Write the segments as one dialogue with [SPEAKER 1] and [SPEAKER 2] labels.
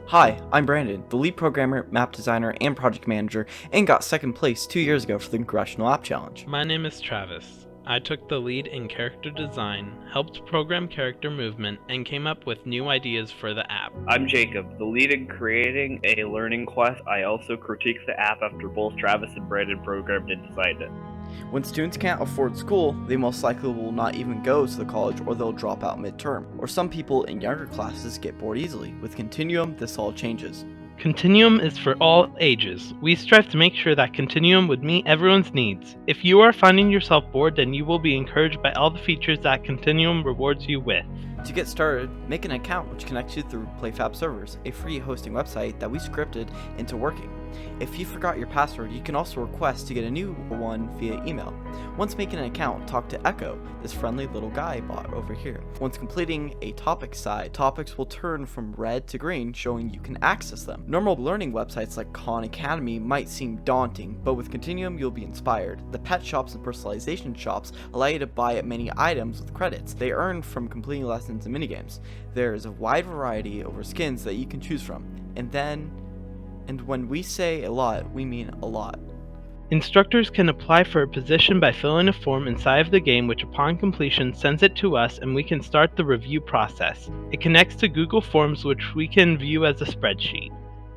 [SPEAKER 1] Hi, I'm Brandon, the lead programmer, map designer, and project manager, and got second place 2 years ago for the Congressional App Challenge.
[SPEAKER 2] My name is Travis. I took the lead in character design, helped program character movement, and came up with new ideas for the app.
[SPEAKER 3] I'm Jacob, the lead in creating a learning quest. I also critiqued the app after both Travis and Brandon programmed and designed it.
[SPEAKER 1] When students can't afford school, they most likely will not even go to the college or they'll drop out midterm. Or some people in younger classes get bored easily. With Continuum, this all changes.
[SPEAKER 2] Continuum is for all ages. We strive to make sure that Continuum would meet everyone's needs. If you are finding yourself bored, then you will be encouraged by all the features that Continuum rewards you with.
[SPEAKER 1] To get started, make an account which connects you through PlayFab servers, a free hosting website that we scripted into working. If you forgot your password, you can also request to get a new one via email. Once making an account, talk to Echo, this friendly little guy bot over here. Once completing a topic side, topics will turn from red to green, showing you can access them. Normal learning websites like Khan Academy might seem daunting, but with Continuum you'll be inspired. The pet shops and personalization shops allow you to buy many items with credits. They earn from completing lessons and minigames. There is a wide variety over skins that you can choose from. And when we say a lot, we mean a lot.
[SPEAKER 2] Instructors can apply for a position by filling a form inside of the game, which upon completion sends it to us and we can start the review process. It connects to Google Forms, which we can view as a spreadsheet.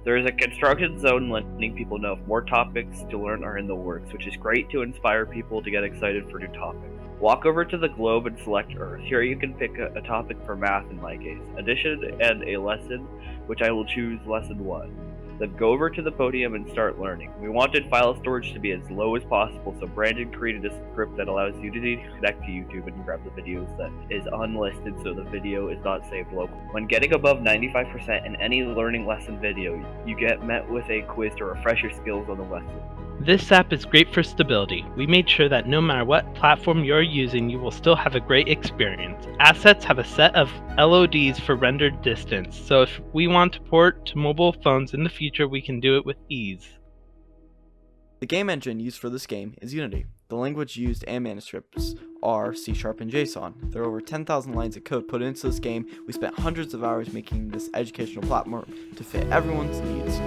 [SPEAKER 3] There is a construction zone letting people know if more topics to learn are in the works, which is great to inspire people to get excited for new topics. Walk over to the globe and select Earth. Here you can pick a topic for math in my case, addition and a lesson, which I will choose lesson 1. Then go over to the podium and start learning. We wanted file storage to be as low as possible, so Brandon created a script that allows you to connect to YouTube and grab the videos that is unlisted so the video is not saved locally. When getting above 95% in any learning lesson video, you get met with a quiz to refresh your skills on the lesson.
[SPEAKER 2] This app is great for stability. We made sure that no matter what platform you're using, you will still have a great experience. Assets have a set of LODs for rendered distance, so if we want to port to mobile phones in the future, we can do it with ease.
[SPEAKER 1] The game engine used for this game is Unity. The language used and manuscripts are C# and JSON. There are over 10,000 lines of code put into this game. We spent hundreds of hours making this educational platform to fit everyone's needs.